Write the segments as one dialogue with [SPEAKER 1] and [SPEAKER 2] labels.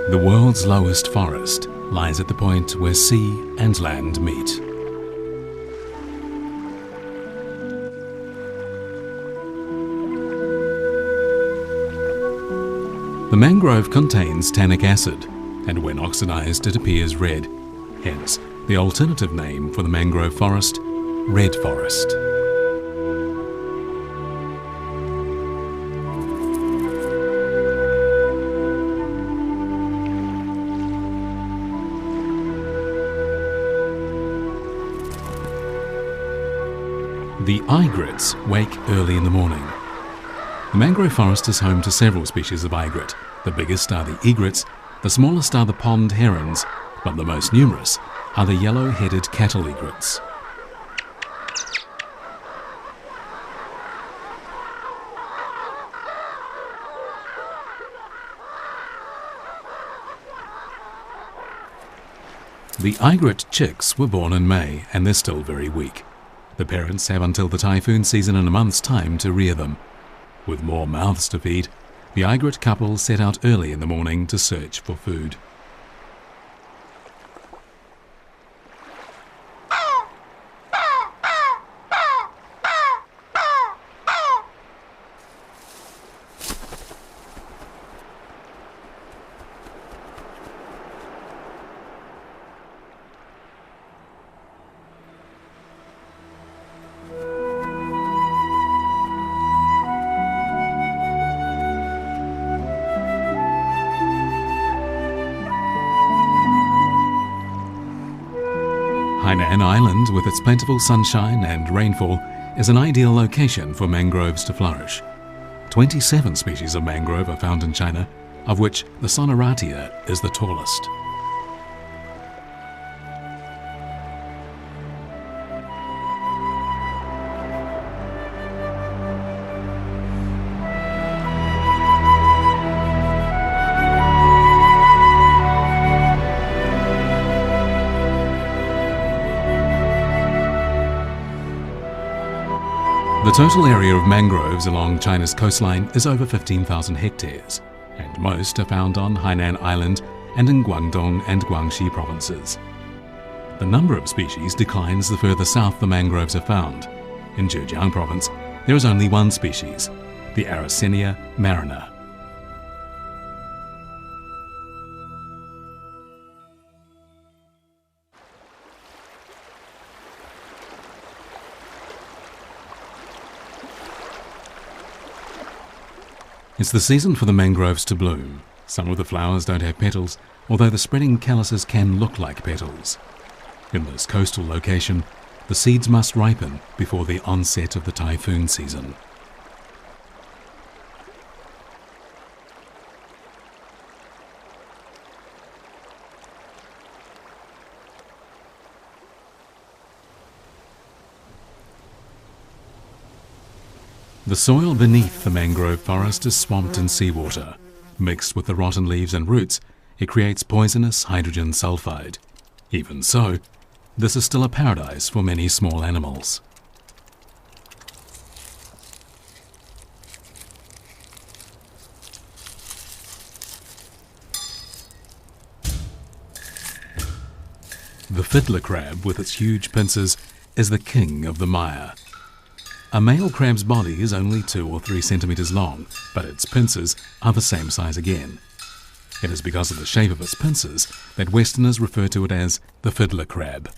[SPEAKER 1] The world's lowest forest lies at the point where sea and land meet. The mangrove contains tannic acid, and when oxidized it appears red, hence the alternative name for the mangrove forest, red forest. The egrets wake early in the morning. The mangrove forest is home to several species of egret. The biggest are the egrets, the smallest are the pond herons, but the most numerous are the yellow-headed cattle egrets. The egret chicks were born in May and they're still very weak. The parents have until the typhoon season in a month's time to rear them. With more mouths to feed, the egret couple set out early in the morning to search for food. Hainan Island, with its plentiful sunshine and rainfall, is an ideal location for mangroves to flourish. 27 species of mangrove are found in China, of which the Soneratia is the tallest. The total area of mangroves along China's coastline is over 15,000 hectares, and most are found on Hainan Island and in Guangdong and Guangxi provinces. The number of species declines the further south the mangroves are found. In Zhejiang province, there is only one species, the Arsenia marina. It's the season for the mangroves to bloom. Some of the flowers don't have petals, although the spreading calyces can look like petals. In this coastal location, the seeds must ripen before the onset of the typhoon season. The soil beneath the mangrove forest is swamped in seawater. Mixed with the rotten leaves and roots, it creates poisonous hydrogen sulfide. Even so, this is still a paradise for many small animals. The fiddler crab, with its huge pincers, is the king of the mire. A male crab's body is only 2 or 3 centimeters long, but its pincers are the same size again. It is because of the shape of its pincers that Westerners refer to it as the fiddler crab.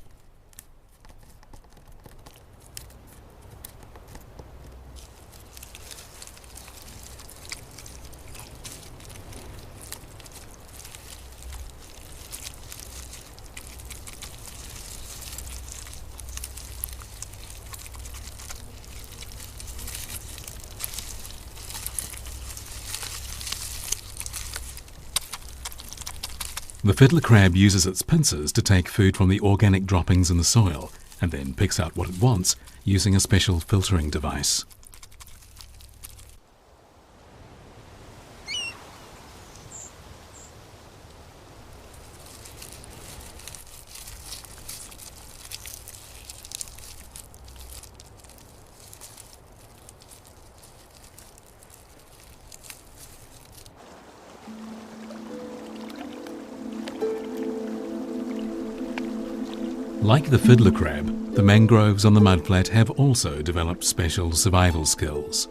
[SPEAKER 1] The fiddler crab uses its pincers to take food from the organic droppings in the soil and then picks out what it wants using a special filtering device. Like the fiddler crab, the mangroves on the mudflat have also developed special survival skills.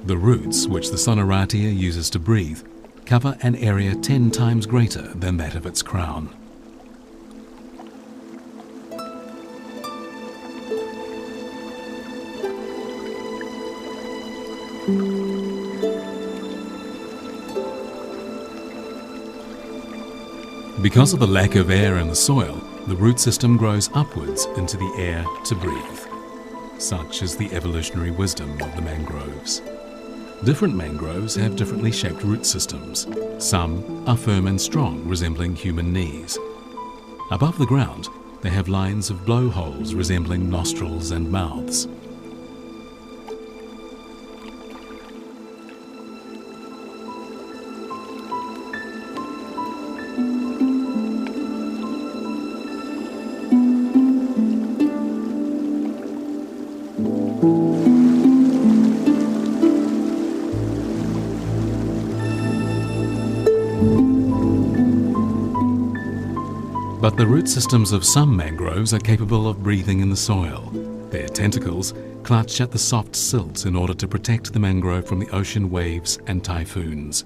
[SPEAKER 1] The roots, which the Sonoratia uses to breathe, cover an area 10 times greater than that of its crown. Because of the lack of air in the soil, the root system grows upwards into the air to breathe. Such is the evolutionary wisdom of the mangroves. Different mangroves have differently shaped root systems. Some are firm and strong, resembling human knees. Above the ground, they have lines of blowholes resembling nostrils and mouths. But the root systems of some mangroves are capable of breathing in the soil. Their tentacles clutch at the soft silt in order to protect the mangrove from the ocean waves and typhoons.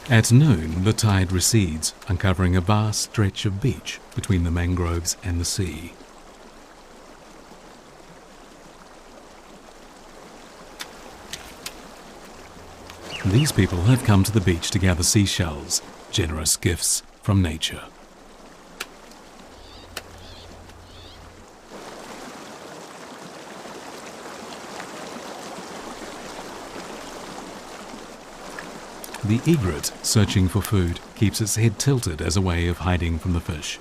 [SPEAKER 1] At noon, the tide recedes, uncovering a vast stretch of beach between the mangroves and the sea. These people have come to the beach to gather seashells, generous gifts from nature. The egret, searching for food, keeps its head tilted as a way of hiding from the fish.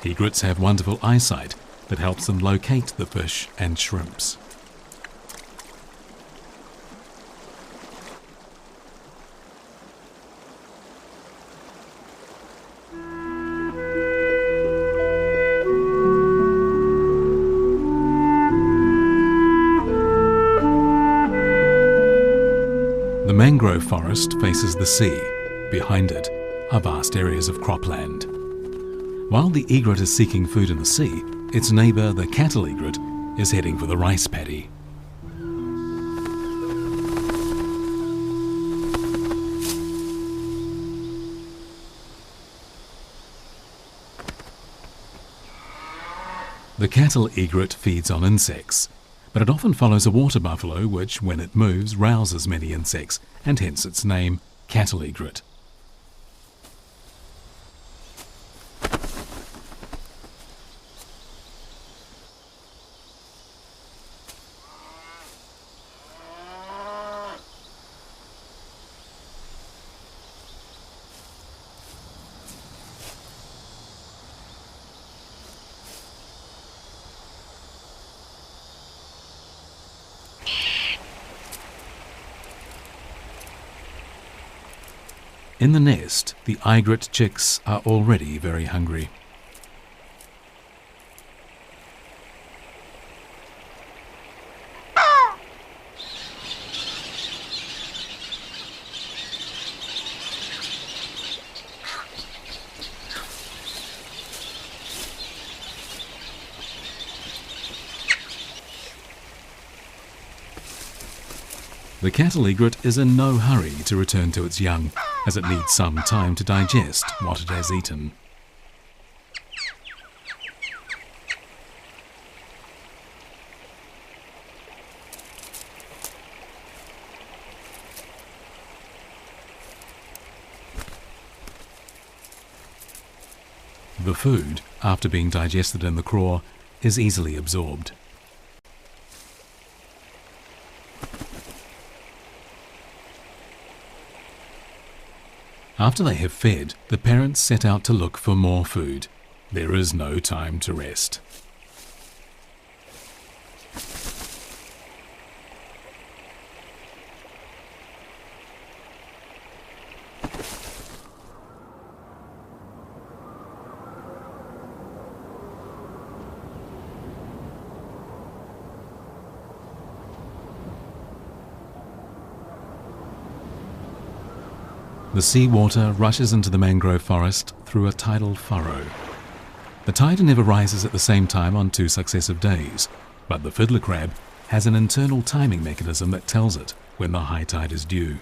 [SPEAKER 1] Egrets have wonderful eyesight that helps them locate the fish and shrimps. The mangrove forest faces the sea. Behind it are vast areas of cropland. While the egret is seeking food in the sea, its neighbour, the cattle egret, is heading for the rice paddy. The cattle egret feeds on insects, but it often follows a water buffalo which, when it moves, rouses many insects, and hence its name, cattle egret. In the nest, the egret chicks are already very hungry. The cattle egret is in no hurry to return to its young, as it needs some time to digest what it has eaten. The food, after being digested in the craw, is easily absorbed. After they have fed, the parents set out to look for more food. There is no time to rest. The seawater rushes into the mangrove forest through a tidal furrow. The tide never rises at the same time on 2 successive days, but the fiddler crab has an internal timing mechanism that tells it when the high tide is due.